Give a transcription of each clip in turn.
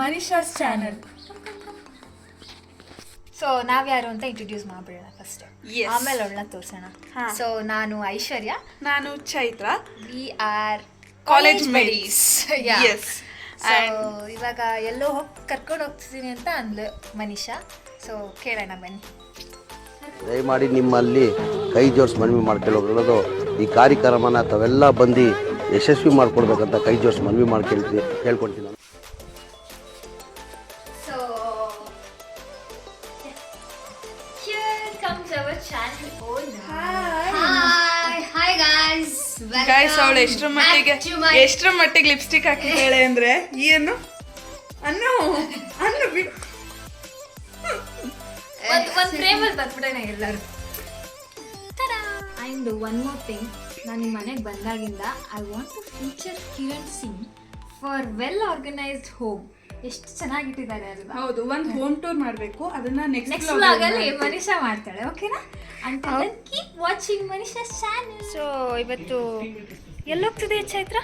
ಮನಿಷಾಸ್ channel. So ನಾವ್ಯಾರು ಅಂತ introduce ಮಾಡ್ಬಿಡೋಣ first, ಆಮೇಲೆ ಅವಳನ್ನ ತೋರ್ಸೋಣ. ಸೊ ನಾನು ಐಶ್ವರ್ಯ, ನಾನು Chaitra. We are college mates. So ಇವಾಗ ಎಲ್ಲೋ ಕರ್ಕೊಂಡು ಹೋಗ್ತಿದ್ದೀನಿ ಅಂತ ಅಂದ್ಲು ಮನಿಷಾ. ಸೊ ಕೇಳೋಣ ಬನ್ನಿ. ದಯಮಾಡಿ ನಿಮ್ಮಲ್ಲಿ ಕೈ ಜೋಡಿಸಿ ಮನವಿ ಮಾಡ್ಕೊಳ್ಳೋದು ಈ ಕಾರ್ಯಕ್ರಮನ ತಾವೆಲ್ಲ ಬಂದು ಯಶಸ್ವಿ ಮಾಡ್ಕೊಡ್ಬೇಕಂತ ಕೈ ಜೋಡಿಸಿ ಮನವಿ ಕೇಳ್ಕೊಳ್ತೀನಿ ನಾನು. So here comes our channel owner. Hi guys. Guys, ಅವಳು ಎಷ್ಟರ ಮಟ್ಟಿಗೆ ಲಿಪ್ಸ್ಟಿಕ್ ಹಾಕಿದ್ದಾಳೆ ಅಂದ್ರೆ ಏನು ಅನ್ನು ಬಿಡು. ಒಂದು ಫ್ರೇಮಲ್ಲಿ ಬರ್ಬಿಡೋಣ ಎಲ್ಲರೂ. ಆ್ಯಂಡ್ ಒನ್ ಮೋರ್ ಥಿಂಗ್, ನಾನು ನಿಮ್ಮ ಮನೆಗೆ ಬಂದಾಗಿಂದ I want to feature Kiran Singh for well organised home. ಎಷ್ಟು ಚೆನ್ನಾಗಿಟ್ಟಿದ್ದಾರೆ ಅಲ್ವಾ? ಹೌದು, ಒಂದು ಹೋಮ್ ಟೂರ್ ಮಾಡಬೇಕು. ಅದನ್ನ ನೆಕ್ಸ್ಟ್ ವ್ಲಾಗಲ್ಲಿ ಮನಿಷಾ ಮಾಡ್ತಾಳೆ, ಓಕೆನಾ? And keep watching Manisha's channel. So ಇವತ್ತು ಎಲ್ಲೋಗ್ತಿದೆ ಚೈತ್ರ?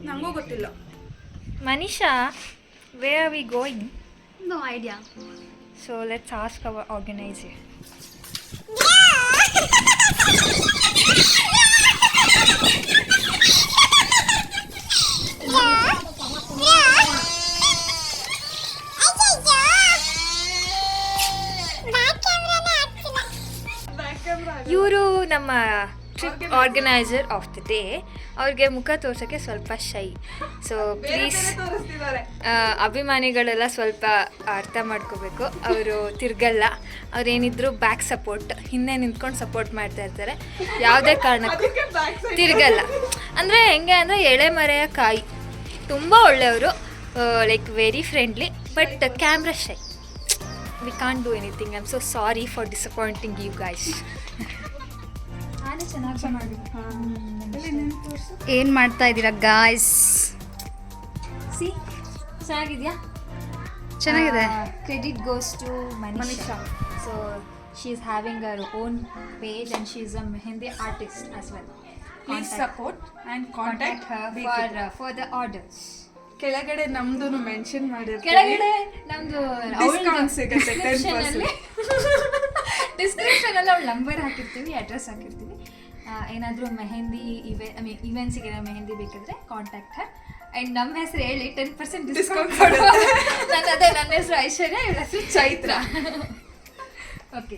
ನಂಗೂ ಗೊತ್ತಿಲ್ಲ. Manisha, where are we going? No idea. So let's ask our organizer. ಇವರು ನಮ್ಮ trip organiser of the day. ಅವ್ರಿಗೆ ಮುಖ ತೋರ್ಸೋಕ್ಕೆ ಸ್ವಲ್ಪ ಶೈ. ಸೊ ಪ್ಲೀಸ್ ಅಭಿಮಾನಿಗಳೆಲ್ಲ ಸ್ವಲ್ಪ ಅರ್ಥ ಮಾಡ್ಕೋಬೇಕು. ಅವರು ತಿರ್ಗಲ್ಲ, ಅವ್ರೇನಿದ್ರು ಬ್ಯಾಕ್ ಸಪೋರ್ಟ್, ಹಿಂದೆ ನಿಂತ್ಕೊಂಡು ಸಪೋರ್ಟ್ ಮಾಡ್ತಾ ಇರ್ತಾರೆ. ಯಾವುದೇ ಕಾರಣಕ್ಕೂ ತಿರ್ಗಲ್ಲ. ಅಂದರೆ ಹೆಂಗೆ ಅಂದರೆ ಎಳೆ ಮರೆಯ ಕಾಯಿ. ತುಂಬ ಒಳ್ಳೆಯವರು, like very friendly, but camera shy. We can't do anything. I am so sorry for disappointing you guys. ಏನ್ ಮಾಡ್ತಾ ಇದ್ದೀರಾ ಗಾಯ್ಸ್? ಸಿ ಚೆನ್ನಾಗಿದೆಯಾ? ಚೆನ್ನಾಗಿದೆ. Credit goes to Manisha. So she is having our own page and she is a mehndi artist as well. Please support and contact for the orders. ಕೆಳಗಡೆ ನಮ್ದು mention ಮಾಡಿರ್ತೀವಿ. ಕೆಳಗಡೆ ನಮ್ದು ಡಿಸ್ಕೌಂಟ್ ಸಿಗುತ್ತೆ 10%. ಡಿಸ್ಕ್ರಿಪ್ಷನಲ್ಲಿ ಅವ್ಳ ನಂಬರ್ ಹಾಕಿರ್ತೀವಿ, ಅಡ್ರೆಸ್ ಹಾಕಿರ್ತೀವಿ. ಏನಾದರೂ ಮೆಹಂದಿ ಇವೆಂಟ್ಸಿಗೆ ಮೆಹಂದಿ ಬೇಕಾದರೆ ಕಾಂಟ್ಯಾಕ್ಟ್ ಹರ್. ಆ್ಯಂಡ್ ನಮ್ಮ ಹೆಸರು ಹೇಳಿ 10% ಡಿಸ್ಕೌಂಟ್ ಕೊಡುತ್ತೆ. ನನ್ನ ಹೆಸರು ಐಶ್ವರ್ಯ, ಇವಳ ಹೆಸರು ಚೈತ್ರ. ಓಕೆ,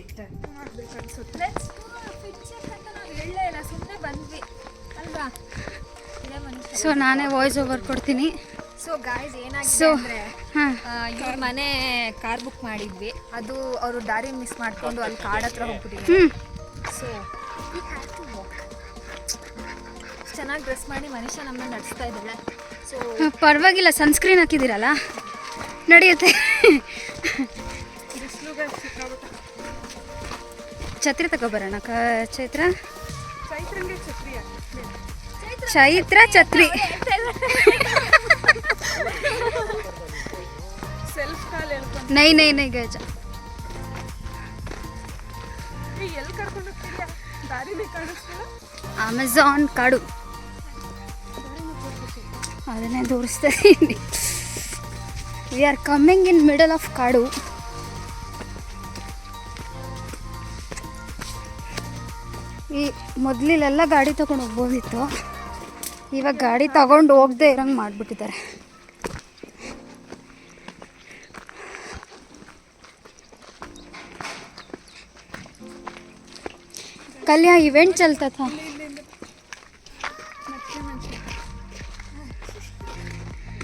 ಹೇಳಲೇ ಇಲ್ಲ, ಸುಮ್ಮನೆ ಬಂದ್ವಿ ಅಲ್ವಾ? ಸೊ ನಾನೇ ವಾಯ್ಸ್ ಓವರ್ ಕೊಡ್ತೀನಿ. ಸೊ ಗಾಯ್ಸ್, ಏನಾಗಿದೆ ಅಂದರೆ ಇವ್ರ ಮನೆ ಕಾರ್ ಬುಕ್ ಮಾಡಿದ್ವಿ. ಅದು ಅವರು ದಾರಿ ಮಿಸ್ ಮಾಡಿಕೊಂಡು ಅಲ್ಲಿ ಕಾಡ್ ಹತ್ರ ಹೋಗ್ಬಿಟ್ಟಿದ್ವಿ. So we have to walk. ಚೆನ್ನಾಗಿ ಡ್ರೆಸ್ ಮಾಡಿ ಮನುಷ್ಯ ನಮ್ಮನ್ನ ನಡೆಸ್ತಾ ಇದ್ದಾಳೆ. ಸೊ ಪರವಾಗಿಲ್ಲ, ಸನ್ಸ್ಕ್ರೀನ್ ಹಾಕಿದ್ದೀರಲ್ಲ, ನಡೆಯುತ್ತೆ. ಛತ್ರಿ ತಗೊಬರೋಣ ಚೈತ್ರ. ಚೈತ್ರ ಛತ್ರಿ. ನೈ ನೈ ನೈ ಗಜ. ಅಮೆಝಾನ್ ಕಾಡು, ಅದನ್ನೇ ತೋರಿಸ್ತಾ ಇದ್ದೀನಿ. We are coming in middle of ಕಾಡು. ಈ ಮೊದಲಿಲೆಲ್ಲ ಗಾಡಿ ತಗೊಂಡು ಹೋಗ್ಬೋದಿತ್ತು, ಇವಾಗ ಗಾಡಿ ತಗೊಂಡು ಹೋಗದೆ ಇರೋಂಗೆ ಮಾಡಿಬಿಟ್ಟಿದ್ದಾರೆ. कल यहाँ इवेंट चलता था.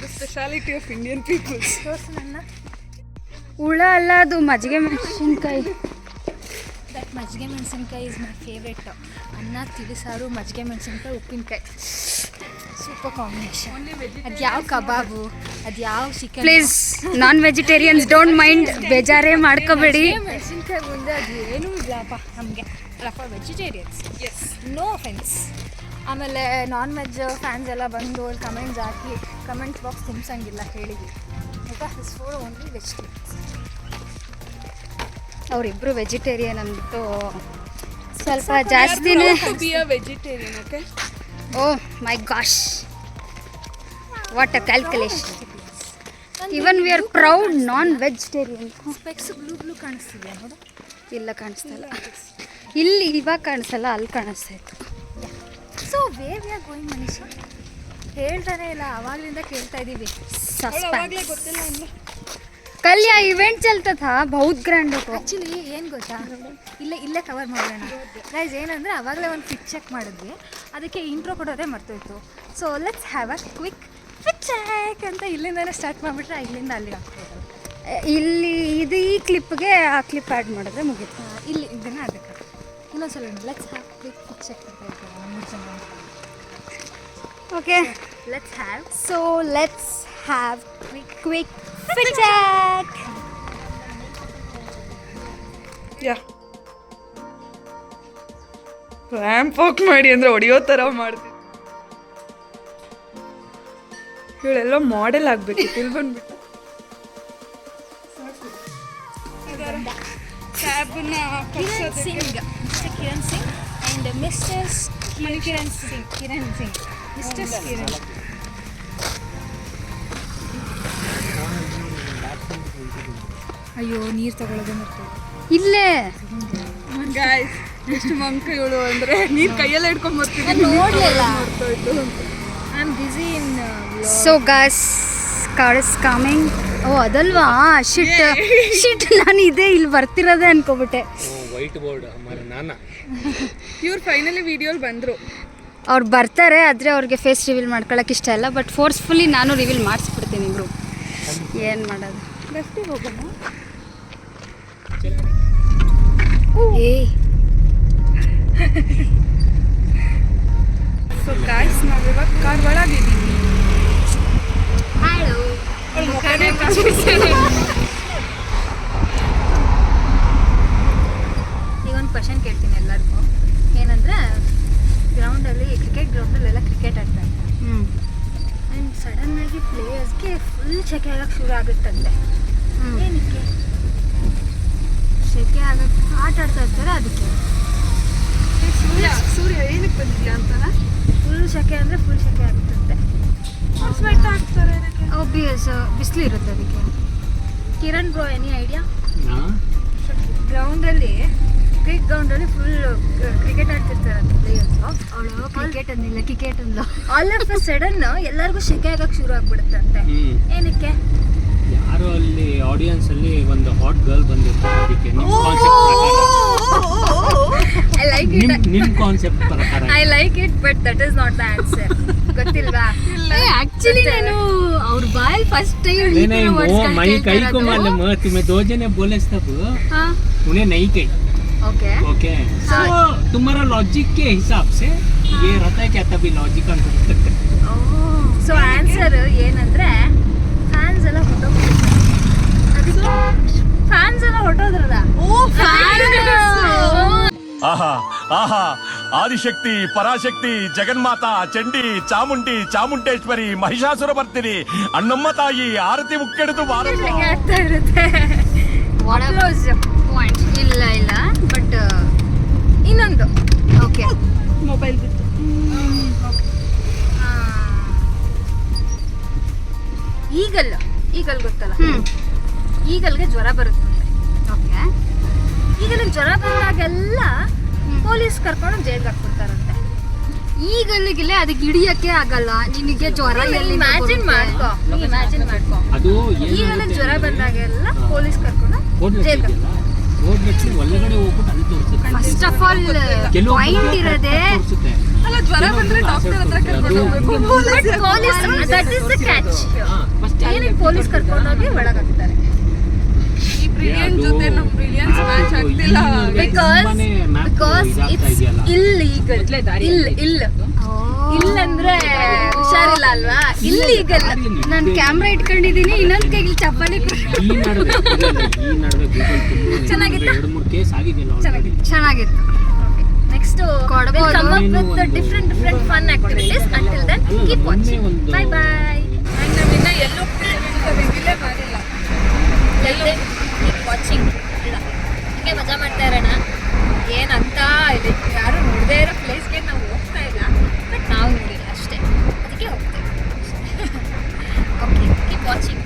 The speciality of Indian people. ಹುಳ ಅಲ್ಲ, ಅದು ಮಜ್ಜಿಗೆ ಮೆಣಸಿನ್ಕಾಯಿ. ದಟ್ ಮಜ್ಜಿಗೆ ಮೆಣಸಿನ್ಕಾಯಿ ಇಸ್ ಮೈ ಫೇವ್ರೆಟ್. ಅನ್ನ, ತಿಳಿಸಾರು, ಮಜ್ಜಿಗೆ ಮೆಣಸಿನ್ಕಾಯಿ, ಉಪ್ಪಿನಕಾಯಿ, ಸೂಪರ್ ಕಾಂಬಿನೇಷನ್. ಅದು ಯಾವ ಕಬಾಬು, ಅದು ಯಾವ chicken. Please non vegetarians don't mind, ಬೇಜಾರೇ ಮಾಡ್ಕೋಬೇಡಿ. ಮೆಣಸಿನ್ಕಾಯಿ ಮುಂದೆ ಅದು ಏನೂ ಇಲ್ಲಪ್ಪ ನಮಗೆ. For vegetarians, yes, no offence. ಆಮೇಲೆ ನಾನ್ ವೆಜ್ ಫ್ಯಾನ್ಸ್ ಎಲ್ಲ ಬಂದು ಕಮೆಂಟ್ಸ್ ಹಾಕಿ ಕಮೆಂಟ್ಸ್ ಬಾಕ್ಸ್ ತುಂಬಿಸಂಗಿಲ್ಲ ಹೇಳಿದ್ವಿ. Because is for only vegetarians. ಅವರಿಬ್ಬರು ವೆಜಿಟೇರಿಯನ್ ಅಂದ್ಬಿಟ್ಟು ಸ್ವಲ್ಪ ಜಾಸ್ತಿನೇ. Vegetarian, okay. Oh my gosh, what a calculation. Even we are proud non vegetarian. Specs blue ಕಾಣಿಸ್ತಿದೆ ನೋಡು. ಇಲ್ಲ ಕಾಣಿಸ್ತಿಲ್ಲ. ಇಲ್ಲಿ ಇವಾಗ ಕಾಣಿಸಲ್ಲ, ಅಲ್ಲಿ ಕಾಣಿಸ್ತಾ ಇತ್ತು. ಸೊ ವೇವ್ ಯಾ ಗೋಯಿಂಗ್ ಮನೀಷಾ ಹೇಳ್ತಾನೆ ಇಲ್ಲ, ಅವಾಗಲಿಂದ ಕೇಳ್ತಾ ಇದ್ದೀವಿ. ಅವಾಗಲೇ ಗೊತ್ತಿಲ್ಲ ಅಂದ್ರೆ कल या इवेंट चलता था बहुत ग्रैंड हो. ಆ್ಯಕ್ಚುಲಿ ಏನು ಗೊತ್ತಾ, ಇಲ್ಲೇ ಕವರ್ ಮಾಡೋಣ ಗೈಸ್. ಏನಂದರೆ ಅವಾಗಲೇ ಒಂದು ಫಿಟ್ ಚೆಕ್ ಮಾಡಿದ್ವಿ, ಅದಕ್ಕೆ ಇಂಟ್ರೋ ಕೊಡೋದೇ ಮರ್ತೋಯ್ತು. So let's have a quick fit check ಅಂತ ಇಲ್ಲಿಂದನೇ ಸ್ಟಾರ್ಟ್ ಮಾಡಿಬಿಟ್ರೆ ಇಲ್ಲಿಂದ ಅಲ್ಲಿಗೆ ಹಾಕ್ಬೋದು. ಇಲ್ಲಿ ಇದು ಈ ಕ್ಲಿಪ್ಗೆ ಆ ಕ್ಲಿಪ್ ಆ್ಯಡ್ ಮಾಡಿದ್ರೆ ಮುಗೀತು. ಇಲ್ಲಿ ಇದನ್ನು ಅದಕ್ಕೆ ಇನ್ನೊಂದ್ಸಲ let's have quick fit check ಅಂತ ಹೇಳ್ತಾರೆ ನಮ್ಮ ಜನ. Okay let's have so let's have quick fit check. ಯಾ ರ್ಯಾಂಪ್ ವಾಕ್ ಮಾಡಿ ಅಂದರೆ ಹೊಡಿಯೋ ಥರ ಮಾಡ್ತೀವಿ. ಇವಳೆಲ್ಲ ಮಾಡೆಲ್ ಆಗಬೇಕಿತ್ತು. ಇಲ್ಲಿ ಬಂದ್ಬಿಟ್ಟು ಕ್ಯಾಬನ್ನ Kiran Singh, mister Kiran Singh and mister Kiran Singh mister Kiran. ಅಯ್ಯೋ ನೀರು ತಗೊಳ್ಳೋದೇ ಮರ್ತೋಯ್ತು. ಇಲ್ಲೇ ಗಾಯ್ಸ್ ಎಷ್ಟು ಮಂಕ ಇವಳು ಅಂದರೆ ನೀರು ಕೈಯಲ್ಲೇ ಹಿಡ್ಕೊಂಬರ್ತೀವಿ. ನೋಡಲಿಲ್ಲ, ಮರ್ತೋಯ್ತು. I am busy in. So guys car is coming. Oh ಅದಲ್ವಾ, ಶಿಟ್ ನಾನು ಇದೇ ಇಲ್ಲಿ ಬರ್ತಿರೋದೇ ಅನ್ಕೋಬಿಟ್ಟೆ. ವೈಟ್ ಬೋರ್ಡ್ ಹಮಾರೆ ನಾನಾ. ಇವ್ರು ಫೈನಲಿ ವಿಡಿಯೋಲಿ ಬಂದರು. ಅವ್ರು ಬರ್ತಾರೆ, ಆದರೆ ಅವ್ರಿಗೆ ಫೇಸ್ ರಿವೀಲ್ ಮಾಡ್ಕೊಳಕ್ಕೆ ಇಷ್ಟ ಇಲ್ಲ. ಬಟ್ ಫೋರ್ಸ್ಫುಲಿ ನಾನು ರಿವೀಲ್ ಮಾಡಿಸ್ಬಿಡ್ತೀನಿ ಇಬ್ರು. ಏನು ಮಾಡೋದು. ಲೆಫ್ಟಿಗೆ ಹೋಗೋಣ. ಏಯ್ ಸೊ ಗಾಯ್ಸ್ ನಾವಿವಾಗ ಕಾರ್ ಒಳಗಿದ್ದೀವಿ. ಹಲೋ ಈಗ ಒಂದು ಕ್ವಶನ್ ಕೇಳ್ತೀನಿ ಎಲ್ಲರಿಗೂ. ಏನಂದರೆ ಗ್ರೌಂಡಲ್ಲಿ ಕ್ರಿಕೆಟ್ ಗ್ರೌಂಡಲ್ಲೆಲ್ಲ ಕ್ರಿಕೆಟ್ ಆಡ್ತಾ ಇರ್ತಾರೆ ಆ್ಯಂಡ್ ಸಡನ್ನಾಗಿ ಪ್ಲೇಯರ್ಸ್ಗೆ ಫುಲ್ ಸೆಕೆ ಆಗಕ್ಕೆ ಶುರು ಆಗುತ್ತಂತೆ. ಏನಕ್ಕೆ ಸೆಕೆ ಆಗಕ್ಕೆ ಆಟ ಆಡ್ತಾ ಇರ್ತಾರೆ, ಅದಕ್ಕೆ ಸೂರ್ಯ ಏನಕ್ಕೆ ಬಂದಿದ್ಯಾ ಅಂತ ಫುಲ್ ಸೆಕೆ ಅಂದರೆ ಫುಲ್ ಸೆಕೆ ಆಗುತ್ತಂತೆ. ಸ್ವೆಟ್ ಆಗ್ತಾರೆ. ಒಬ್ವಿಯಸ್ ಬಿಸಿಲು ಇರುತ್ತೆ ಅದಕ್ಕೆ. Kiran bro any idea? ಗ್ರೌಂಡಲ್ಲಿ ಕ್ರಿಕೆಟ್ ಗ್ರೌಂಡಲ್ಲಿ ಫುಲ್ ಕ್ರಿಕೆಟ್ ಆಡ್ತಿರ್ತಾರಂತೆ ಪ್ಲೇಯರ್ಸ್. ಅವಳು ಕ್ರಿಕೆಟ್ ಅಂದಿಲ್ಲ, ಕ್ರಿಕೆಟ್ ಅಂದ. ಆಲ್ ಆಫ್ ಅ ಸಡನ್ ಎಲ್ಲರಿಗೂ ಸೆಕೆ ಆಗಕ್ಕೆ ಶುರು ಆಗ್ಬಿಡುತ್ತಂತೆ. ಏನಕ್ಕೆ? ಯಾರೋ ಅಲ್ಲಿ ಆಡಿಯನ್ಸ್ ಅಲ್ಲಿ ಒಂದು ಹಾಟ್ ಗರ್ಲ್ ಬಂದಿರ್ತಾರೆ, ಅದಕ್ಕೆ ನಿಮ್ಮ ಕಾನ್ಸೆಪ್ಟ್ ಐ ಲೈಕ್ ಇಟ್. ನಿಮ್ಮ ಕಾನ್ಸೆಪ್ಟ್ ಪ್ರಕಾರ I like it but that is not the answer. ಗೊತ್ತಿಲ್ವಾ? ಆಕ್ಚುಲಿ ನಾನು ಅವ್ರ ಬಾಯಲ್ಲಿ ಫಸ್ಟ್ ಟೈಮ್ नहीं वो मई कई को मालूम है तुम्हें दो जने बोले तब उन्हें नहीं कही. ಓಕೆ ओके सो तुम्हारा लॉजिक के हिसाब से ये रहता है क्या तभी लॉजिक ಅಂತ ಸೊ ಆನ್ಸರ್ ಏನಂದ್ರೆ ಫ್ಯಾನ್ಸ್ ಎಲ್ಲ ಹೊಟ್ಟೋಗ್ಬಿಡ್ತಾರೆ. ಅದಕ್ಕೆ ಫ್ಯಾನ್ಸ್ ಎಲ್ಲ ಹೊಟ್ಟೋದ್ರಲ್ಲ. ಆಹಾ ಆಹಾ ಆದಿಶಕ್ತಿ ಪರಾಶಕ್ತಿ ಜಗನ್ಮಾತಾ ಚಂಡಿ ಚಾಮುಂಡಿ ಚಾಮುಂಡೇಶ್ವರಿ ಮಹಿಷಾಸುರ ಬರ್ತೀನಿ ಅಣ್ಣಮ್ಮ ತಾಯಿ ಆರತಿ ಮುಕ್ಕೆಡೆದು ಬಾರಪ್ಪ. ಸೆಕೆ ಆಗ್ತಾ ಇರುತ್ತೆ. ಪಾಯಿಂಟ್ ಇಲ್ಲ ಬಟ್ ಇನ್ನೊಂದು ಓಕೆ ಮೊಬೈಲ್ ಬಿತ್ತು. ಈಗಲ್ ಗೊತ್ತಲ್ಲ, ಈಗಲ್ಗೆ ಜ್ವರ ಬರುತ್ತಂತೆ. ಓಕೆ ಈಗಲಿಗೆ ಜ್ವರ ಬಂದಾಗೆಲ್ಲ ಪೊಲೀಸ್ ಕರ್ಕೊಂಡು ಜೈಲ್ಗೆ ಹಾಕ್ಬಿಡ್ತಾರಂತೆ. ಈಗಲ್ಲಿಗಿಲ್ಲ ಅದಕ್ಕೆ ಹಿಡಿಯಕ್ಕೆ ಆಗಲ್ಲ. ನಿನಗೆ ಜ್ವರ ಎಲ್ಲಿ ಇಮ್ಯಾಜಿನ್ ಮಾಡ್ಕೊ. ಅದು ಈಗಲಿಗೆ ಜ್ವರ ಬಂದಾಗೆಲ್ಲ ಪೊಲೀಸ್ ಕರ್ಕೊಂಡು ಜೈಲ್ಗೆ ಹೋಗ್ಬಿಟ್ಟು ಒಳಗಡೆ ಹೋಗ್ಬಿಟ್ಟು ಅಲ್ಲಿ ತೋರಿಸುತ್ತೆ. ಫಸ್ಟ್ ಆಫ್ ಆಲ್ ಪಾಯಿಂಟ್ ಇರೋದೇ ತೋರಿಸುತ್ತೆ. ಅಲ್ಲ ಜ್ವರ ಬಂದ್ರೆ ಡಾಕ್ಟರ್ ಹತ್ರ ಕರ್ಕೊಂಡು ಹೋಗ್ಬೇಕು. Police that is the catch. ಏನಕ್ಕೆ ಪೊಲೀಸ್ ಕರ್ಕೊಂಡೋಗಿ ಒಳಗಾಗ್ತಾರೆ? ಈ ಬ್ರಿಲಿಯಂಟ್ ಜೊತೆ ನಮ್ಮ ಬ್ರಿಲಿಯನ್ಸ್ ಮ್ಯಾಚ್ ಆಗ್ತಿಲ್ಲ. Because it's illegal. ಇಲ್ಲಂದ್ರೆ ಹುಷಾರಿಲ್ಲ ಅಲ್ವಾ? ಇಲ್ಲೀಗಲ್. ನಾನು ಕ್ಯಾಮ್ರಾ ಇಟ್ಕೊಂಡಿದ್ದೀನಿ, ಇನ್ನೊಂದು ಕೈಲಿ ಚಪ್ಪಲಿ. ಈ ನಡುವೆ ಗೂಗಲ್ ಚೆನ್ನಾಗಿತ್ತಾ? 2-3 ಕೇಸ್ ಆಗಿದೆಯಲ್ಲ ಆಲ್ರೆಡಿ. ಚೆನ್ನಾಗಿತ್ತು. ನೆಕ್ಸ್ಟ್ ಕೊಡ್ಬೋದು. come up with different fun activities. Until then keep watching. Bye bye. ನಾವಿನ್ನ ಎಲ್ಲೂ ರಿವೀಲೇ ಮಾಡಿಲ್ಲ. Keep watching. ಹೀಗೆ ಮಜಾ ಮಾಡ್ತಾ ಇರೋಣ. ಏನಂತ ಇಲ್ಲಿ ಯಾರು ನೋಡದೇ ಇರೋ ಪ್ಲೇಸ್ಗೆ ನಾವು ಹೋಗ್ತಾ ಇಲ್ಲ, ಬಟ್ ನಾವು ನೋಡಿಲ್ಲ ಅಷ್ಟೇ, ಅದಕ್ಕೆ ಹೋಗ್ತೇವೆ. Okay keep watching.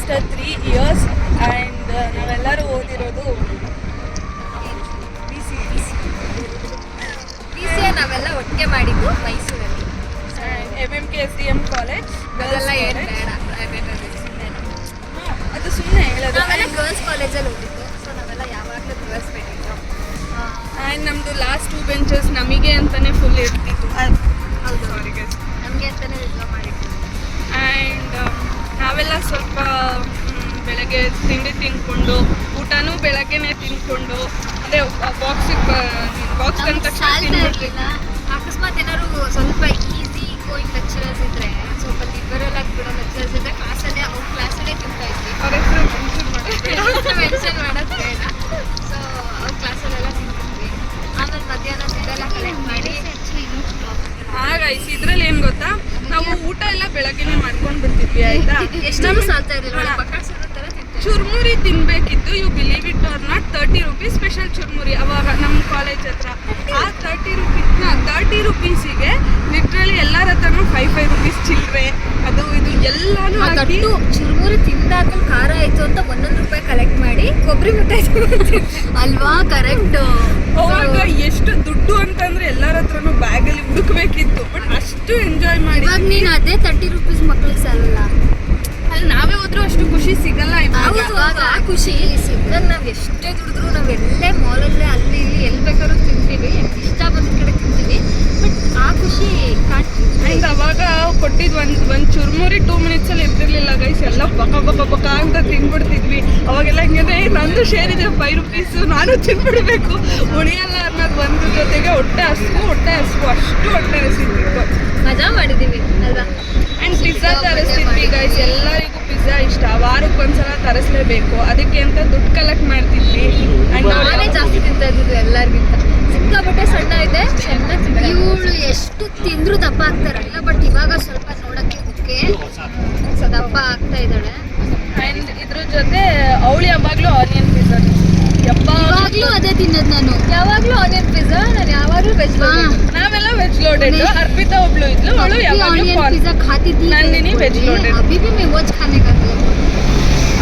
After 3 years and ನಾವೆಲ್ಲರೂ ಓದಿರೋದು PCA ನಾವೆಲ್ಲ ಒಟ್ಟಿಗೆ ಮಾಡಿದ್ದು ಮೈಸೂರಲ್ಲಿ. MMKSDM ಕಾಲೇಜ್ ಅದೆಲ್ಲ ಏನು ಬೇಡ, ಪ್ರೈವೇಟ್ ಅದು ಸುಮ್ಮನೆ ಹೇಳೋದು. ನಾವೆಲ್ಲ ಗರ್ಲ್ಸ್ ಕಾಲೇಜಲ್ಲಿ ಓದಿದ್ದು, ಸೊ ನಾವೆಲ್ಲ ಯಾವಾಗಲೂ ಗರ್ಲ್ಸ್ ಬೇಕಿತ್ತು. ಆ್ಯಂಡ್ ನಮ್ಮದು ಲಾಸ್ಟ್ 2 ಬೆಂಚಸ್ ನಮಗೆ ಅಂತಲೇ ಫುಲ್ ಇರ್ತಿತ್ತು. ಹೌದು, ಸಾರಿ ಗೈಸ್. ನಮಗೆ ಅಂತಲೇ ವಿದ್ವಾ ಮಾಡಿದ್ದು. ಆ್ಯಂಡ್ ನಾವೆಲ್ಲ ಸ್ವಲ್ಪ ಬೆಳಗ್ಗೆ ತಿಂಡಿ ತಿನ್ಕೊಂಡು ಊಟನೂ ಬೆಳಗ್ಗೆನೇ ತಿನ್ಕೊಂಡು ಅಂದರೆ ಬಾಕ್ಸ್ ತಂದ ತಕ್ಷಣ ಸಾಲ್ತಾ ತಿನ್ಬಿಡ್ತೀವಿ. ಇರಲಿಲ್ಲ. ಅಕಸ್ಮಾತ್ ಏನಾದ್ರು ಸ್ವಲ್ಪ ಈಸಿ ಗೋಯಿಂಗ್ ಲೆಕ್ಚರರ್ಸ್ ಇದ್ರೆ, ಸ್ವಲ್ಪ ಲಿಬರಲ್ ಆಗಿ ಬಿಡೋ ಲೆಕ್ಚರರ್ಸ್ ಇದ್ರೆ ಕ್ಲಾಸಲ್ಲೇ ಅವ್ರ ಕ್ಲಾಸಲ್ಲೇ ತಿಂತಾ ಇದ್ವಿ. ಅವ್ರ ಹೆಸರು ಮೆನ್ಷನ್ ಮಾಡಿ ಮೆನ್ಷನ್ ಮಾಡೋದು ಬೇಡ. ಸೊ ಅವ್ರ ಕ್ಲಾಸಲ್ಲೆಲ್ಲ ತಿಂತಿದ್ವಿ. ಆಮೇಲೆ ಮಧ್ಯಾಹ್ನ ತಿಂಡೆಲ್ಲ ಕಲೆಕ್ಟ್ ಮಾಡಿ ಗೈಸ್ ಇದ್ರಲ್ಲಿ ಏನು ಗೊತ್ತಾ, ನಾವು ಊಟ ಎಲ್ಲ ಬೆಳಗ್ಗೆನೆ ಮಾಡ್ಕೊಂಡು ಬಿಡ್ತಿದ್ವಿ ಆಯ್ತಾ. ಎಷ್ಟು ಸಾಲ್ತಾ ಇರಲಿಲ್ಲ, ಬಕಾಸುರ ಥರ ತಿಂತೀವಿ. ಚುರ್ಮುರಿ ತಿನ್ಬೇಕಿತ್ತು. You believe it or not, 30 rupees special churmuri ಅವಾಗ ನಮ್ಮ ಕಾಲೇಜ್ ಹತ್ರ. ಆ 30 rupeesiಗೆ ಲಿಟ್ರಲಿ ಎಲ್ಲರ ಹತ್ರನೂ 5 rupees ಚಿಲ್ಲರೆ ಅದು ಇದು ಎಲ್ಲಾನು ಹಾಕಿ ಚುರುಮುರಿ ತಿಂದಾದ್ಮೇಲೆ ಖಾರ ಆಯ್ತು ಅಂತ 1 ರೂಪಾಯಿ ಕಲೆಕ್ಟ್ ಮಾಡಿ ಕೊಬ್ಬರಿ ಮಿಠಾಯಿ ಅಲ್ವಾ? ಕರೆಕ್ಟ್. ಅವಾಗ ಎಷ್ಟು ದುಡ್ಡು ಅಂತಂದ್ರೆ ಎಲ್ಲರ ಹತ್ರನೂ ಬ್ಯಾಗಲ್ಲಿ ಹುಡುಕ್ಬೇಕಿತ್ತು. ಬಟ್ ಅಷ್ಟು ಎಂಜಾಯ್ ಮಾಡಿ. ಇವಾಗ ನೀನು ಅದೇ 30 ರೂಪೀಸ್ ಮಕ್ಳಿಗೆ ಸಾಲಲ್ಲ. ಅಲ್ಲಿ ನಾವೇ ಹೋದ್ರೂ ಅಷ್ಟು ಖುಷಿ ಸಿಗಲ್ಲ. ಇವಾಗ ಖುಷಿ ಸಿಗ್ದಾಗ ನಾವು ಎಷ್ಟೇ ದುಡಿದ್ರು ನಾವು ಎಲ್ಲೇ ಮಾಲಲ್ಲೇ ಅಲ್ಲಿ ಇಲ್ಲಿ ಎಲ್ಲಿ ಬೇಕಾದ್ರೂ ತಿಂತೀವಿ, ಇಷ್ಟ ಬಂದ ಕಡೆ ತಿಂತೀವಿ. ಬಟ್ ಆ ಖುಷಿ ಕಾಣ್ತೀವಿ. ಆ್ಯಂಡ್ ಅವಾಗ ಕೊಟ್ಟಿದ್ದು ಒಂದು ಚುರ್ಮುರಿ 2 minutes ಅಲ್ಲಿ ಇರ್ತಿರ್ಲಿಲ್ಲ ಗೈಸ್. ಎಲ್ಲ ಬಕ ಅಂತ ತಿನ್ಬಿಡ್ತಿದ್ವಿ. ಅವಾಗೆಲ್ಲ ಹಿಂಗೆ ನಂದು ಶೇರ್ ಇದೆ 5 rupees, ನಾನು ತಿನ್ಬಿಡ್ಬೇಕು, ಉಳಿಯಲ್ಲ ಅನ್ನೋದು ಒಂದು ಜೊತೆಗೆ ಹೊಟ್ಟೆ ಹಸ್ಕು ಅಷ್ಟು ಹೊಟ್ಟೆ ಹಸಿತಿತ್ತು. ಮಜಾ ಮಾಡಿದ್ದೀವಿ ಅಲ್ವಾ? ಆ್ಯಂಡ್ ಪಿಜ್ಜಾ ತರಿಸ್ತಿದ್ವಿ ಗೈಸ್. ಎಲ್ಲರಿಗೂ ಪಿಜ್ಜಾ ಇಷ್ಟ, ವಾರಕ್ಕೊಂದ್ಸಲ ತರಿಸ್ಲೇಬೇಕು. ಅದಕ್ಕೆ ಅಂತ ದುಡ್ಡು ಕಲೆಕ್ಟ್ ಮಾಡ್ತಿದ್ವಿ. ನಾನೇ ಜಾಸ್ತಿ ತಿಂತಾ ಇದ್ದಿದ್ದು ಎಲ್ಲರಿಗಿಂತ. ಸಿಕ್ಕಾಪಟ್ಟೆ ಸಣ್ಣ ಇದೆ, ಚೆನ್ನಾಗಿ. ಇವಳು ಎಷ್ಟು ತಿಂದ್ರು ದಪ್ಪ ಆಗ್ತಾರಲ್ಲ, ಬಟ್ ಇವಾಗ ಸ್ವಲ್ಪ ನೋಡಕ್ಕೆ ಓಕೆ ದಪ್ಪ ಆಗ್ತಾ ಇದ್ದಾಳೆ. ಆ್ಯಂಡ್ ಇದ್ರ ಜೊತೆ ಅವಳು ಯಾವಾಗಲೂ ಆನಿಯನ್ ಪಿಜ್ಜಾ. ಯಾವಾಗ್ಲೂ ಅದೇ ತಿನ್ನೋದು ನಾನು. ಯಾವಾಗ್ಲೂ ಆನಿಯನ್ ಪಿಜ್ಜಾ. ನಾನು ಯಾವಾಗ್ಲೂ ವೆಜ್. ನಾವೆಲ್ಲ ವೆಜ್ ಲೋಡೆಡ್. ಅರ್ಪಿತಾ ಒಬ್ಳು ಇದ್ಲು, ಅವಳು ಯಾವಾಗಲೂ पिज्जा खाती थी. Nandini veg loaded. अभी भी मैं वो खाने का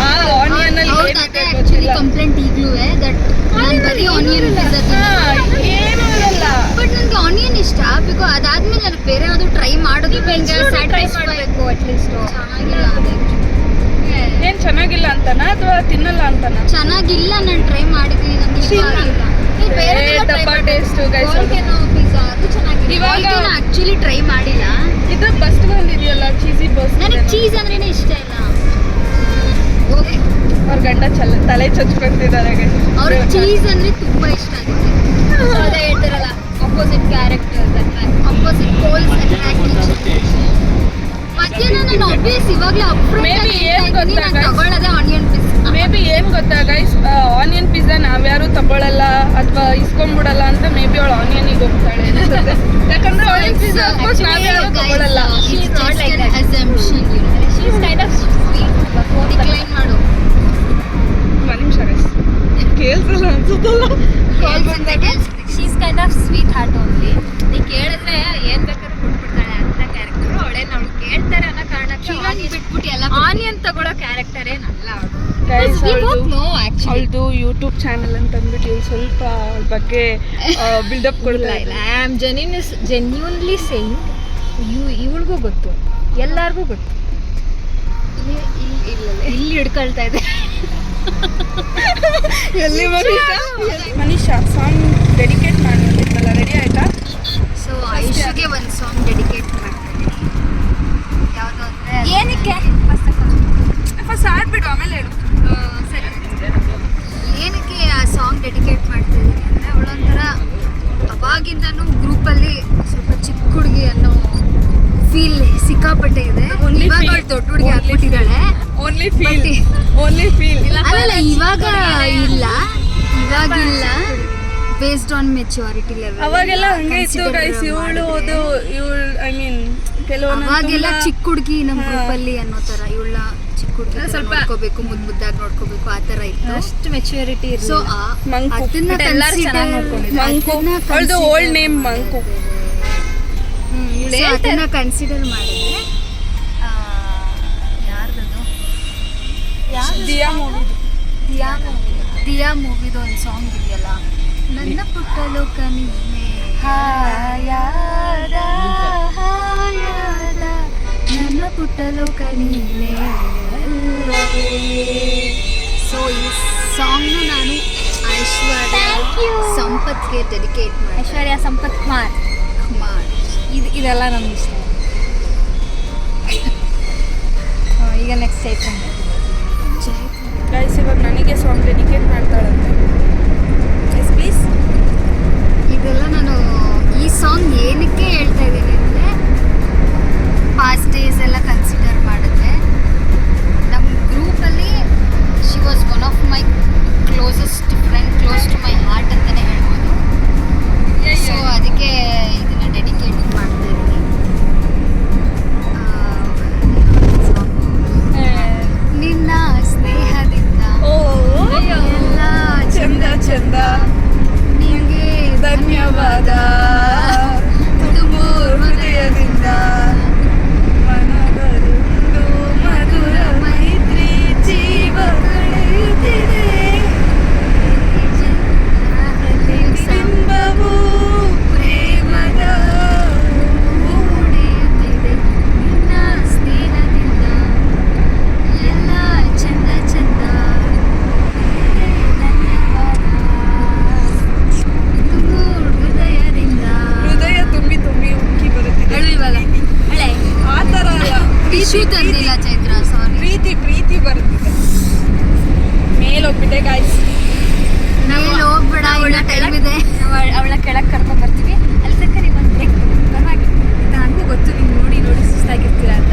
ಆ ಆನಿಯನ್ ಅಲ್ಲಿ ಏನಿದೆ एक्चुअली ಗೊತ್ತಿಲ್ಲ. ಕಂಪ್ಲೇಂಟ್ ಈಗಲೂ ದಟ್ ನಾನು ಬರೀ ಆನಿಯನ್ ಪಿಜ್ಜಾ ಏನೂ ಇರಲ್ಲ. ಬಟ್ ನನಗೆ ಆನಿಯನ್ ಇಷ್ಟ. ಬಿಕಾಸ್ ಅದಾದ್ಮೇಲೆ ನನಗೆ ಬೇರೆ ಯಾವುದು ಟ್ರೈ ಮಾಡೋದು ಸ್ಯಾಟಿಸ್ಫೈ ಮಾಡಬೇಕು. ಅಟ್ಲೀಸ್ಟ್ ಚೆನ್ನಾಗಿಲ್ಲ, ಏನ್ ಚೆನ್ನಾಗಿಲ್ಲ ಅಂತನಾ ಅಥವಾ ತಿನ್ನಲ್ಲ ಅಂತನಾ? ಚೆನ್ನಾಗಿಲ್ಲ. ನಾನು ಟ್ರೈ ಮಾಡಿದ್ದೀನಿ, ನನಗೆ ಇಷ್ಟ ಆಗಿಲ್ಲ. ದಪ್ಪ ಟೇಸ್ಟ್ ಗೈಸ್. ಪಿಜ್ಜಾ ಅದು ಚೆನ್ನಾಗಿದೆ. ಇವಾಗ ಆಕ್ಚುಲಿ ಟ್ರೈ ಮಾಡಿಲ್ಲ. ಇದು ಬಸ್ಟ್ ಬಂದಿದೆಯಲ್ಲ, ಚೀಸಿ ಬಸ್ಟ್. ನನಗೆ ಚೀಸ್ ಅಂದ್ರೇನೆ ಇಷ್ಟ ಇಲ್ಲ. ಓಕೆ, ಅವ್ರ ಗಂಡ ತಲೆ ಚಚ್ಕೊಂತಿದ್ದಾರೆ ಗೈಸ್. ಅವ್ರಿಗೆ ಚೀಸ್ ಅಂದ್ರೆ ತುಂಬಾ ಇಷ್ಟ ಆಗುತ್ತೆ. ಅದೇ ಹೇಳ್ತಾರಲ್ಲ, ಅಪೋಸಿಟ್ ಕ್ಯಾರೆಕ್ಟರ್, ಅಪೋಸಿಟ್ ಪೋಲ್ಸ್ ಮಧ್ಯಾಹ್ನ ನಾನು ಆಬ್ವಿಯಸ್ ಇವಾಗಲೇ Maybe ಏನ್ ಗೊತ್ತಾ guys? ತಗೊಳ್ಳೋದೇ ಆನಿಯನ್ ಪಿಜ್ಜಾ. ಮೇ ಬಿ ಏನು ಗೊತ್ತಾ ಗೈಸ್, ಆನಿಯನ್ ಪಿಜ್ಜಾ ನಾವ್ಯಾರು ತಗೊಳ್ಳಲ್ಲ ಅಥವಾ ಇಸ್ಕೊಂಡ್ಬಿಡಲ್ಲ ಅಂತ ಮೇ ಬಿ ಅವಳು ಆನಿಯನಿಗೆ ಹೋಗ್ತಾಳೆ ಅನ್ಸುತ್ತೆ. ಯಾಕಂದ್ರೆ ಆನಿಯನ್ ಪಿಜ್ಜಾ ಅಫ್ಕೋರ್ಸ್ ನಾವ್ಯಾರು ತಗೊಳ್ಳಲ್ಲ. ಡಿಕ್ಲೈನ್ ಮಾಡು. ಒಂದು ನಿಮಿಷ ಗೈಸ್, ಕೇಳ್ಸಲ್ಲ ಅನ್ಸುತ್ತಲ್ಲ. She's kind of sweetheart only. ನೀ ಕೇಳಿದ್ರೆ ಏನ್ ಬೇಕಾದ್ರೂ ಕೊಟ್ಬಿಡ್ತಾಳೆ ಅಂತ ಕ್ಯಾರೆಕ್ಟರ್ ಅವಳೇ. ನಾವು ಕೇಳ್ತಾರೆ ಅನ್ನೋ ಕಾರಣಕ್ಕೆ ಬಿಟ್ಬಿಟ್ಟು ಎಲ್ಲ ಆನಿಯನ್ ತಗೊಳ್ಳೋ ಕ್ಯಾರೆಕ್ಟರ್ ಏನಲ್ಲ ಅವಳು. ಗೈಸ್ ಅವಳದು ಯೂಟ್ಯೂಬ್ ಚಾನಲ್ ಅಂತ ಅಂದ್ಬಿಟ್ಟು ಇವ್ರು ಸ್ವಲ್ಪ ಅವಳ ಬಗ್ಗೆ ಬಿಲ್ಡಪ್ ಕೊಡ್ತಾ ಇಲ್ಲ. ಐ ಆಮ್ ಜೆನ್ಯೂನ್ಲಿ ಸೇಯಿಂಗ್, ಇವಳಿಗೂ ಗೊತ್ತು, ಎಲ್ಲರಿಗೂ ಗೊತ್ತು. ಇಲ್ಲಿ ಹಿಡ್ಕೊಳ್ತಾ ಇದೆ. ಎಲ್ಲಿ ಮನೀಷಾ ಸಾಂಗ್ ಡೆಡಿಕೇಟ್ ಮಾಡಿರ್ತಿದ್ದಲ್ಲ, ರೆಡಿ ಆಯ್ತಾ? ಸೊ ಐಶುಗೆ ಒಂದು ಸಾಂಗ್ ಡೆಡಿಕೇಟ್ ಮಾಡ್ತೀನಿ. ಯಾವುದು ಅಂದರೆ ಏನಕ್ಕೆ ಫಸ್ಟ್ ಆಡ್ಬಿಡು ಆಮೇಲೆ ಹೇಳು. ಸರಿ, ಏನಕ್ಕೆ ಆ ಸಾಂಗ್ ಡೆಡಿಕೇಟ್ ಮಾಡ್ತಿದ್ದೀನಿ ಅಂದರೆ, ಅವಳೊಂಥರ ಅವಾಗಿಂದನೂ ಗ್ರೂಪಲ್ಲಿ ಸ್ವಲ್ಪ ಚಿಕ್ಕ ಹುಡುಗಿ ಅನ್ನೋ ಫೀಲ್ ಸಿಕ್ಕಾಪಟ್ಟೆ ಇದೆ. ಇವಾಗ ಅವಳು ದೊಡ್ಡ ಹುಡುಗಿ ಆಗ್ಬಿಟ್ಟಿದ್ದಾಳೆ. ಓನ್ಲಿ ಫೀಲ್ ಅಲ್ಲ, ಇವಾಗಿಲ್ಲ, ಬೇಸ್ಡ್ ಆನ್ ಮೆಚುರಿಟಿ ಲೆವೆಲ್. ಅವಾಗೆಲ್ಲ ಹಂಗೆ ಇತ್ತು ಗೈಸ್. ಇವಳು ಐ ಮೀನ್ ಅವಾಗೆಲ್ಲ ಚಿಕ್ಕ ಹುಡುಗಿ ನಮ್ಮ ಗ್ರೂಪಲ್ಲಿ ಅನ್ನೋ ಥರ, ಇವಳ ಚಿಕ್ಕ ಹುಡುಗಿ ಸ್ವಲ್ಪ ನೋಡ್ಕೋಬೇಕು, ಮುದ್ದಾಗಿ ನೋಡ್ಕೋಬೇಕು, ಆ ಥರ ಇತ್ತು. ಅಷ್ಟು ಮೆಚುರಿಟಿ. ಸೊ ಅವಳದು ಓಲ್ಡ್ ನೇಮ್ ಮಂಕು. ಅದನ್ನ ಕನ್ಸಿಡರ್ ಮಾಡಿದ್ರೆ ಯಾರ್ದದು ದಿಯಾ ಮೂವಿ ದಿಯಾ ಮೂವಿದು ಒಂದು ಸಾಂಗ್ ಇದೆಯಲ್ಲ, ನನ್ನ ಪುಟ್ಟ ಲೋಕ ನೀನೆ ಹಾಯಾದ ಹಾಯಾದ ನನ್ನ ಪುಟ್ಟ ಲೋಕ ನೀನೆ. ಸೊ ಈ ಸಾಂಗ್ನು ನಾನು ಐಶ್ವರ್ಯ ಸಂಪತ್ಗೆ ಡೆಡಿಕೇಟ್ ಮಾಡಿ. ಐಶ್ವರ್ಯ ಸಂಪತ್ ಕುಮಾರ್ ಇದೆಲ್ಲ ನಮ್ಗೆ ಇಷ್ಟ. ಈಗ ನೆಕ್ಸ್ಟ್ ಚೈತ್ರ. ಗೈಸ್ ಇವಾಗ ನನಗೆ ಸಾಂಗ್ ಡೆಡಿಕೇಟ್ ಮಾಡ್ತಾಳಂತೆ. Yes please. ಇದೆಲ್ಲ ನಾನು ಈ ಸಾಂಗ್ ಏನಕ್ಕೆ ಹೇಳ್ತಾ ಇದ್ದೀನಿ ಅಂದರೆ, ಪಾಸ್ಟ್ ಡೇಸ್ ಎಲ್ಲ ಕನ್ಸಿಡರ್ ಮಾಡಿದ್ರೆ ನಮ್ಮ ಗ್ರೂಪಲ್ಲಿ she was one of my closest friend, close to my heart ಅಂತಲೇ ಹೇಳ್ಬೋದು. ಸೊ ಅದಕ್ಕೆ ಇದನ್ನು ಡೆಡಿಕೇಟ್ ಮಾಡ್ತಾ ಇದ್ದೀನಿ. ನಿನ್ನ ಸ್ನೇಹದಿಂದ ಎಲ್ಲ ಚಂದ ಚಂದ ನಿಮಗೆ ಧನ್ಯವಾದ ತುಂಬು ಹೃದಯದಿಂದ ಮನದಲ್ಲೊಂದು ಮಧುರ ಮೈತ್ರಿ ಜೀವ ಕಳೆಯುತ್ತಿದೆ. ಬಿಂಬವು ಪ್ರೇಮದ ಮೂಡಿಯುತ್ತಿದೆ. ನಿನ್ನ ಸ್ನೇಹದಿಂದ ಎಲ್ಲ ಚಂದ ಚಂದ. ಧನ್ಯವಾದ ತುಂಬು ಹೃದಯದಿಂದ. ಹೃದಯ ತುಂಬಿ ತುಂಬಿ ಉಕ್ಕಿ ಬರುತ್ತಿದೆ. ಇವಾಗ ಹಳೆ ಆ ಥರ ಅಲ್ಲ, ಟಿಶ್ಯೂ ತಂದಿಲ್ಲ ಚೈತ್ರ, ಸಾರಿ. ಪ್ರೀತಿ ಬರುತ್ತಿದೆ. ಮೇಲೋಗ್ಬಿಟ್ಟೆ ಗಾಯ್ಸ್. ಮೇಲೆ ಹೋಗ್ಬೇಡ, ಇನ್ನ ಟೈಮ್ ಇದೆ. ಅವಳ ಕೆಳಗೆ ಕರ್ಕೊಂಡು ಬರ್ತೀವಿ. ಅಲ್ಲಿ ತನಕ ನೀವು ಒಂದು ಬ್ರೇಕ್ ಪರವಾಗಿ. ನನಗೂ ಗೊತ್ತು ನೀವು ನೋಡಿ ಸುಸ್ತಾಗಿರ್ತೀರ ಅಂತ.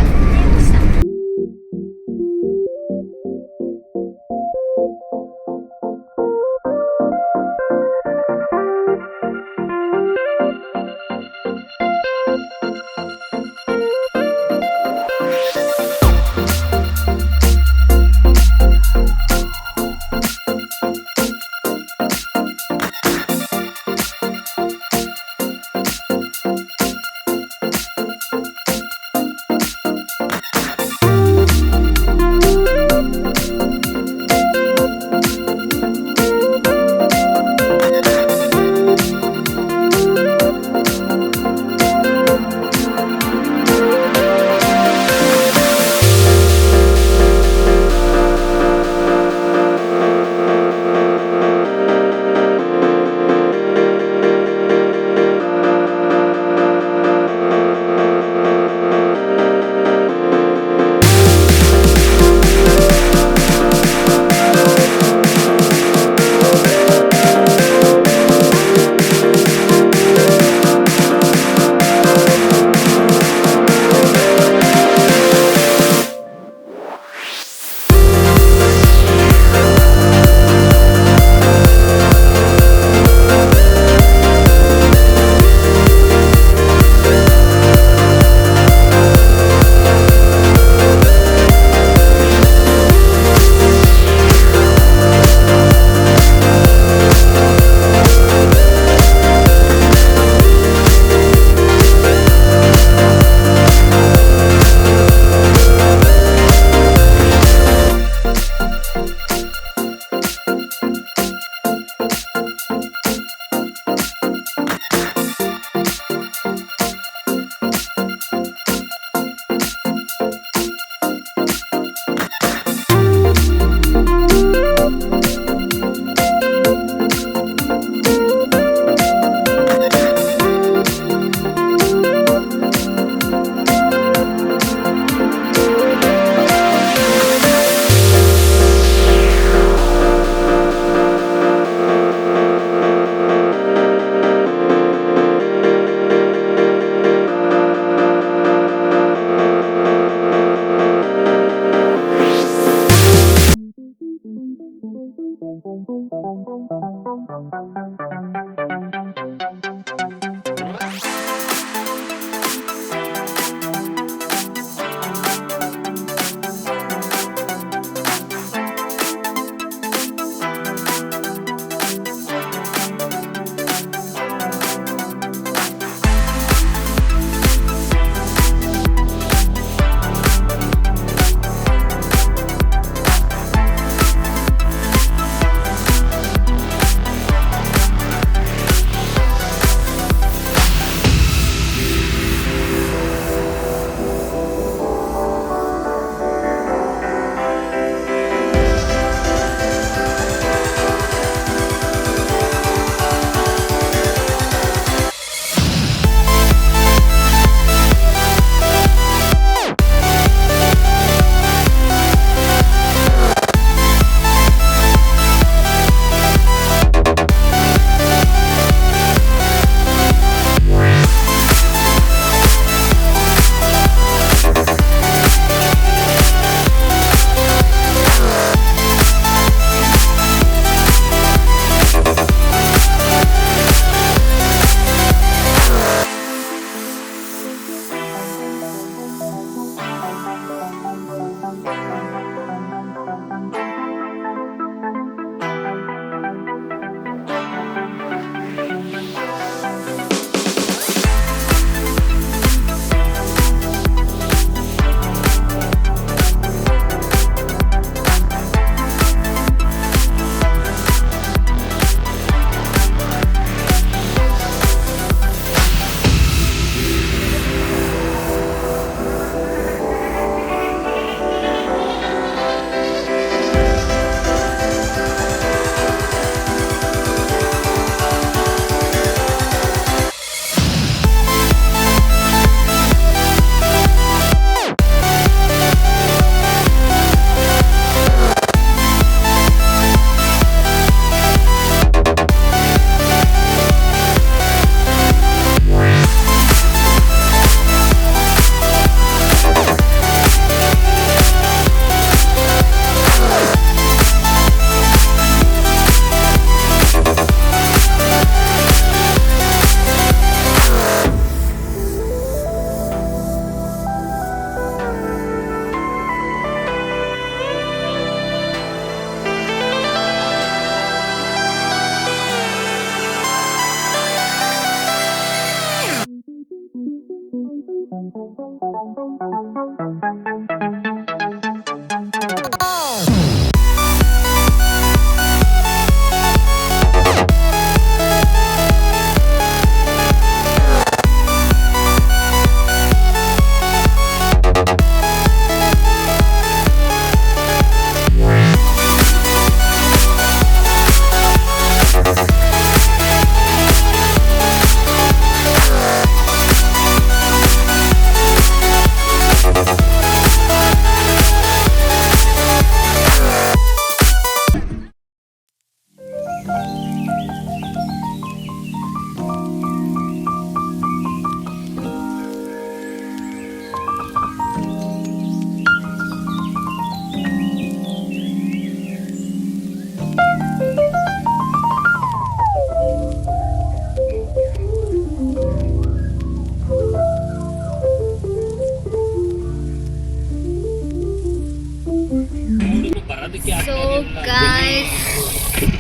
guys,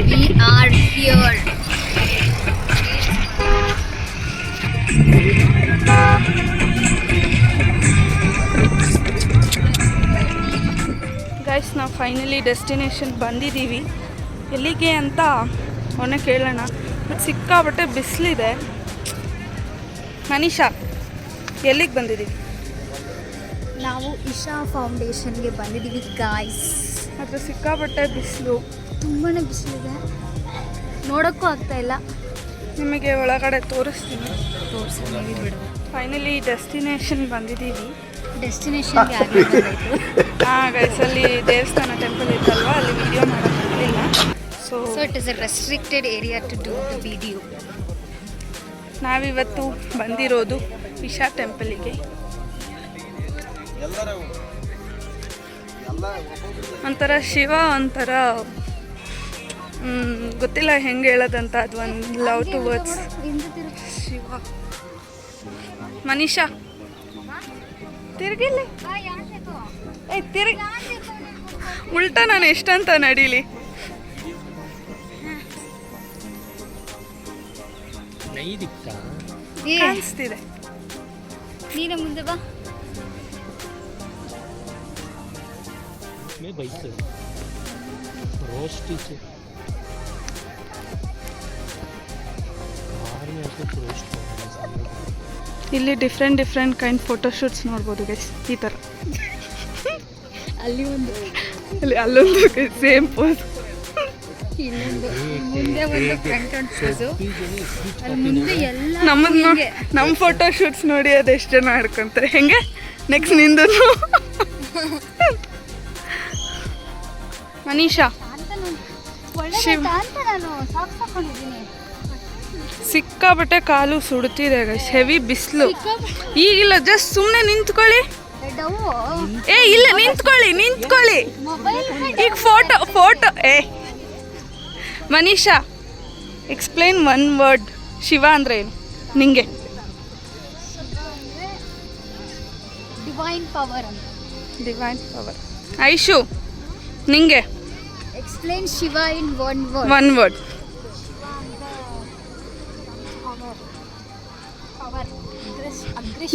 we are here. Guys ನಾವು ಫೈನಲಿ ಡೆಸ್ಟಿನೇಷನ್ ಬಂದಿದ್ದೀವಿ. ಎಲ್ಲಿಗೆ ಅಂತ ಅವನೇ ಕೇಳೋಣ. ಬಟ್ ಸಿಕ್ಕಾಬಟ್ಟೆ ಬಿಸಿಲಿದೆ. ಮನೀಷಾ, ಎಲ್ಲಿಗೆ ಬಂದಿದ್ದೀವಿ? ನಾವು ಇಶಾ ಫೌಂಡೇಶನ್ಗೆ ಬಂದಿದ್ದೀವಿ ಗಾಯ್ಸ್. ಆದರೆ ಸಿಕ್ಕಾಬಟ್ಟೆ ಬಿಸಿಲು, ತುಂಬಾ ಬಿಸಿಲಿದೆ, ನೋಡೋಕ್ಕೂ ಆಗ್ತಾ ಇಲ್ಲ. ನಿಮಗೆ ಒಳಗಡೆ ತೋರಿಸ್ತೀನಿ. ತೋರಿಸಿ ಬಿಡು. ಫೈನಲಿ ಡೆಸ್ಟಿನೇಷನ್ ಬಂದಿದ್ದೀವಿ. ಡೆಸ್ಟಿನೇಷನ್ಗೆ ಆಗಲಿಲ್ಲ. ಹಾಂ ಗೈಸ್, ಅಲ್ಲಿ ದೇವಸ್ಥಾನ ಟೆಂಪಲ್ ಇತ್ತಲ್ವ, ಅಲ್ಲಿ ವಿಡಿಯೋ ಮಾಡೋಕ್ಕಾಗಲಿಲ್ಲ. So it is a restricted area to do the video. ನಾವಿವತ್ತು ಬಂದಿರೋದು ಇಶಾ ಟೆಂಪಲಿಗೆ. ಒಂಥರ ಶಿವ, ಒಂಥರ ಗೊತ್ತಿಲ್ಲ ಹೆಂಗೆ ಹೇಳೋದಂತ. ಅದು ಒಂದು ಲವ್ ಟುವರ್ಡ್ಸ್ ಶಿವ. ಮನೀಷಾ ತಿರುಗಿಲ್ಲ, ತಿರುಗಿ ಉಲ್ಟಾ ನಾನು ಎಷ್ಟಂತ ನಡೀಲಿ. ಕಾಣಿಸ್ತಿದೆ. ನೀನೇ ಮುಂದೆ ಬಾ. ಇಲ್ಲಿ ಡಿಫ್ರೆಂಟ್ ಕೈಂಡ್ ಫೋಟೋಶೂಟ್ಸ್ ನೋಡ್ಬೋದು ಗೈಸ್. ಈ ಥರ ಅಲ್ಲಿ ಒಂದು, ಅಲ್ಲೊಂದು ಸೇಮ್ ಪೋಸ್, ಇನ್ನೊಂದು ಮುಂದೆ ಒಂದು ಫ್ರಂಟ್ ಅಂಡ್ ಪೋಸು, ಅಲ್ಲಿ ಮುಂದೆ ಎಲ್ಲ ನಮ್ಮ ಫೋಟೋಶೂಟ್ಸ್ ನೋಡಿ ಅದೆಷ್ಟು ಜನ ಆಡ್ಕೊಂತಾರೆ. ಹೆಂಗೆ ನೆಕ್ಸ್ಟ್ ನಿಂದು ಮನೀಷಾ. ಸಿಕ್ಕಾಬಟ್ಟೆ ಕಾಲು ಸುಡ್ತಿದೆ ಗೈಸ್, ಹೆವಿ ಬಿಸಿಲು. ಈಗಿಲ್ಲ, ಜಸ್ಟ್ ಸುಮ್ಮನೆ ನಿಂತ್ಕೊಳ್ಳಿ. ಇಲ್ಲ, ನಿಂತ್ಕೊಳ್ಳಿ. ಈಗ photo Manisha, explain one word. Shiva ಅಂದ್ರೆ ಏನು ನಿಂಗೆ? ಡಿವೈನ್ ಪವರ್ ಅಂತ. Divine power. ಐಶು, ನಿಂಗೆ? Explain Shiva in one word.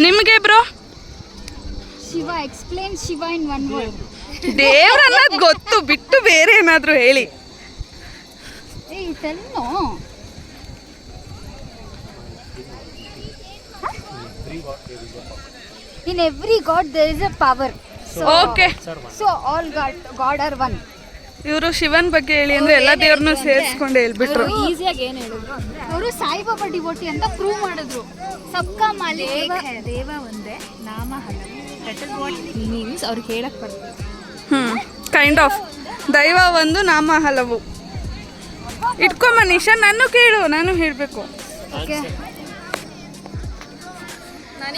ನಿಮಗೆ bro? Shiva, explain Shiva in one word. ದೇವ್ರ ಅನ್ನೋದು ಗೊತ್ತು, ಬಿಟ್ಟು ಬೇರೆ ಏನಾದರೂ ಹೇಳಿ. In every god there is a power. Okay. So all god are one. ಇವರು ಶಿವನ್ ಬಗ್ಗೆ ಹೇಳಿ ಅಂದ್ರೆ ಎಲ್ಲ ದೇವ್ರನ್ನೂ ಸೇರಿಸ್ಕೊಂಡು ಹೇಳ್ಬಿಟ್ರು. ಈಸಿಯಾಗಿ ಏನು ಹೇಳಿದ್ರು ಅಂದ್ರೆ, ಅವರು ಸಾಯಿಬಾಬಾ ಡಿವೋಟಿ ಅಂತ ಪ್ರೂವ್ ಮಾಡಿದ್ರು. ಸಬ್ಕಾ ಮಾಲಿಕ್ ದೇವ ಒಂದೇ, ನಾಮ ಹಲವು. ದಟ್ ಇಸ್ ವಾಟ್ ಮೀನ್ಸ್ ಅವ್ರಿಗೆ ಹೇಳಕ್ ಬರ್ತದೆ. ಕೈಂಡ್ ಆಫ್ ದೈವ ಒಂದು, ನಾಮ ಹಲವು. ಇಟ್ಕೊ ಮನೀಷಾ, ನಾನು ಕೇಳು, ನಾನು ಹೇಳಬೇಕು.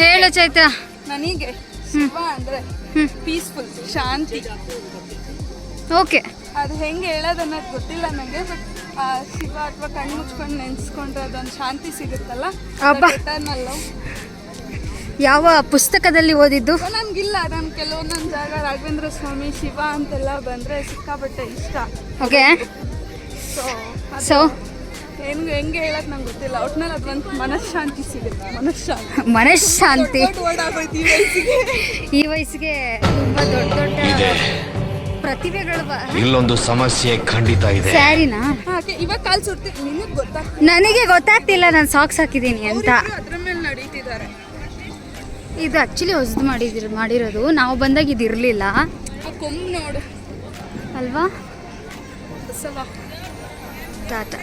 ಹೇಳು ಚೈತ್ರ. ನನಗೆ ಶಿವ ಅಂದ್ರೆ ಪೀಸ್ಫುಲ್, ಶಾಂತಿ. ಓಕೆ, ಅದು ಹೆಂಗೆ ಹೇಳೋದನ್ನೋದು ಗೊತ್ತಿಲ್ಲ ನನಗೆ. ಬಟ್ ಶಿವ ಅಥವಾ ಕಣ್ಣು ಮುಚ್ಕೊಂಡು ನೆನೆಸ್ಕೊಂಡ್ರೆ ಅದೊಂದು ಶಾಂತಿ ಸಿಗುತ್ತಲ್ಲ. ಯಾವ ಪುಸ್ತಕದಲ್ಲಿ ಓದಿದ್ದು? ನನಗಿಲ್ಲ, ನಾನು ಕೆಲವೊಂದೊಂದು ಜಾಗ ರಾಘವೇಂದ್ರ ಸ್ವಾಮಿ, ಶಿವ ಅಂತೆಲ್ಲ ಬಂದರೆ ಸಿಕ್ಕಾಪಟ್ಟೆ ಇಷ್ಟ. ಓಕೆ, ಸೊ ಹೆಂಗೆ ಹೇಳೋದು ನಂಗೆ ಗೊತ್ತಿಲ್ಲ. ಒಟ್ಟಿನಲ್ಲಿ ಅದೊಂದು ಮನಃಶಾಂತಿ ಸಿಗುತ್ತೆ. ಮನಃಶಾಂತಿ ಓಡಾಗೋಯ್ತು ಈ ವಯಸ್ಸಿಗೆ. ತುಂಬ ದೊಡ್ಡ ಪ್ರತಿಭೆಗಳು. ಇಲ್ಲೊಂದು ಸಮಸ್ಯೆ ಖಂಡಿತ ಇದೆ. ಸ್ಯಾರಿನಾ? ಇವಾಗ ಕಾಲು ಸುಡ್ತೀನಿ, ನಿನಗೆ ಗೊತ್ತಾಗ್ತದೆ. ನನಗೆ ಗೊತ್ತಾಗ್ತಿಲ್ಲ, ನಾನು ಸಾಕ್ಸ್ ಹಾಕಿದ್ದೀನಿ ಅಂತ. ಅದ್ರ ಮೇಲೆ ನಡೀತಿದ್ದಾರೆ. ಇದು ಆ್ಯಕ್ಚುಲಿ ಹೊಸದು ಮಾಡಿರೋದು. ನಾವು ಬಂದಾಗ ಇದು ಇರಲಿಲ್ಲ ಕೊಂಬು ನೋಡು ಅಲ್ವಾ? ಸವಾ ಟಾಟಾ.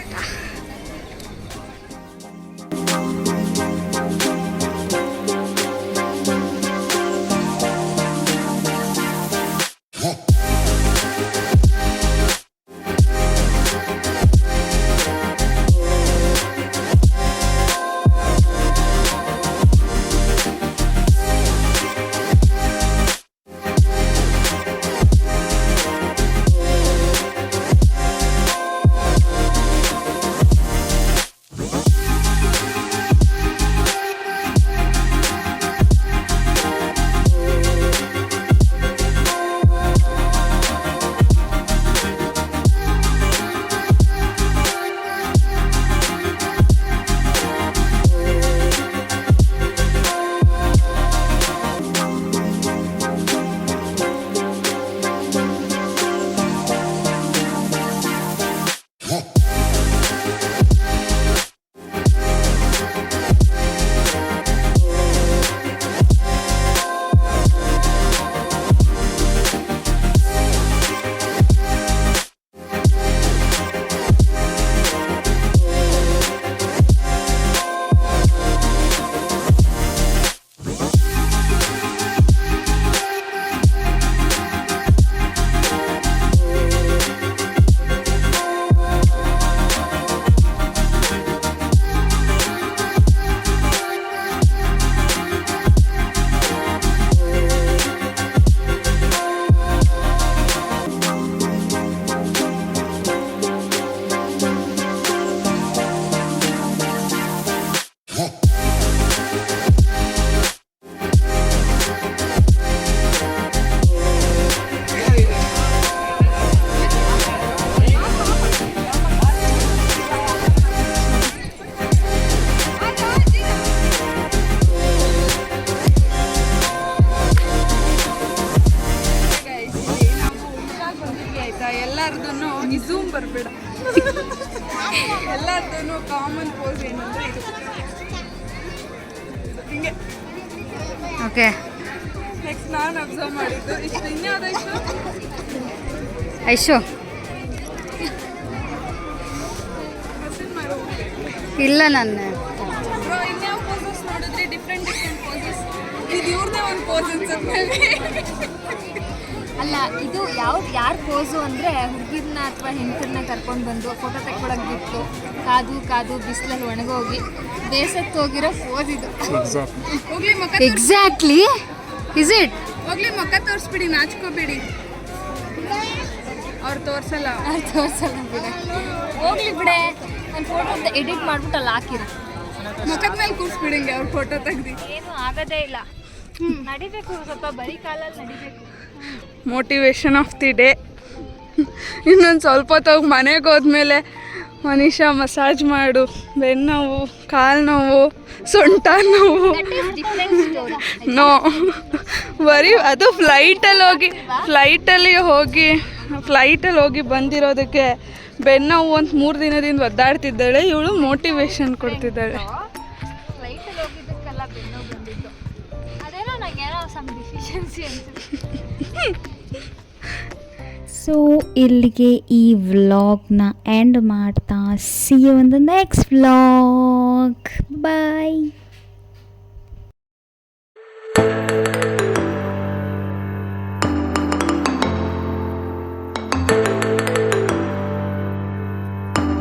ಎಲ್ಲರದೂ ಈ ಝೂಮ್ ಬರಬೇಡ. ಎಲ್ಲರದೂ ಕಾಮನ್ ಪೋಸ್ ಏನಂದ್ರೆ ಇದು ಹಿಂಗೆ. ಓಕೆ, ನೆಕ್ಸ್ಟ್ ನಾನು ಅಬ್ಸರ್ವ್ ಮಾಡಿದ್ದು ಇಷ್ಟು. ಇನ್ಯಾವುದಾಯ್ತು? ಐಶು ಇಲ್ಲ ನನ್ನ ಇನ್ಯಾವ ಪೋಸಸ್ ನೋಡಿದ್ರಿ? Different possess. ಇದು ಇವ್ರದೇ ಒಂದು ಪೋಸ್ ಅನ್ಸುತ್ತೆ. ಅಲ್ಲ, ಇದು ಯಾರ ಪೋಸು ಅಂದರೆ ಹುಡುಗಿರನ್ನ ಅಥವಾ ಹೆಂಡತಿರನ್ನ ಕರ್ಕೊಂಡು ಬಂದು ಫೋಟೋ ತೆಕ್ಕೊಳಕ್ಕೆ ಬಿಟ್ಟು ಕಾದು ಬಿಸಿಲಲ್ಲಿ ಒಣಗೋಗಿ ಬೇಸತ್ತು ಹೋಗಿರೋ ಪೋಸ್ ಇದು. ಹೋಗ್ಲಿ ಮುಖ ಎಕ್ಸಾಕ್ಟ್ಲಿ. Is it? ಹೋಗ್ಲಿ ಮುಖ ತೋರಿಸ್ಬಿಡಿ, ನಾಚ್ಕೋಬೇಡಿ. ಅವ್ರು ತೋರ್ಸಲ್ಲ ಬಿಡೆ, ಹೋಗ್ಲಿ ಬಿಡೆ. ನಾನು ಫೋಟೋ ಎಡಿಟ್ ಮಾಡ್ಬಿಟ್ಟು ಅಲ್ಲಿ ಹಾಕಿರು, ಮುಖದ ಮೇಲೆ ಕೂರಿಸ್ಬಿಡಿ ಅವ್ರ ಫೋಟೋ ತೆಗ್ದು. ಏನು ಆಗೋದೇ ಇಲ್ಲ. ನಡಿಬೇಕು, ಸ್ವಲ್ಪ ಬರೀ ಕಾಲಲ್ಲಿ ನಡಿಬೇಕು. Motivation of the day. ಇನ್ನೊಂದು ಸ್ವಲ್ಪ ಹೊತ್ತು ಮನೆಗೆ ಹೋದ್ಮೇಲೆ ಮನೀಷಾ ಮಸಾಜ್ ಮಾಡು, ಬೆನ್ನೋವು, ಕಾಲು ನೋವು, ಸೊಂಟ ನೋವು. ನೋ, ಬರೀ ಅದು ಫ್ಲೈಟಲ್ಲಿ ಹೋಗಿ ಬಂದಿರೋದಕ್ಕೆ ಬೆನ್ನೋವು ಅಂತ 3 ದಿನದಿಂದ ಒದ್ದಾಡ್ತಿದ್ದಾಳೆ. ಇವಳು ಮೋಟಿವೇಶನ್ ಕೊಡ್ತಿದ್ದಾಳೆ. ಫ್ಲೈಟಲ್ಲಿ ಹೋಗಿದ್ದಕ್ಕೆಲ್ಲ ಬೆನ್ನು ಬಂದಿದ್ದು. ಅದೇನೋ ನಂಗೇನೋ ಸಮ್ ಡಿಫಿಷಿಯನ್ಸಿ ಅನ್ಸುತ್ತೆ. ಸೊ ಇಲ್ಲಿಗೆ ಈ ವ್ಲಾಗ್ನ ಎಂಡ್ ಮಾಡ್ತಾ see you in the next vlog. Bye.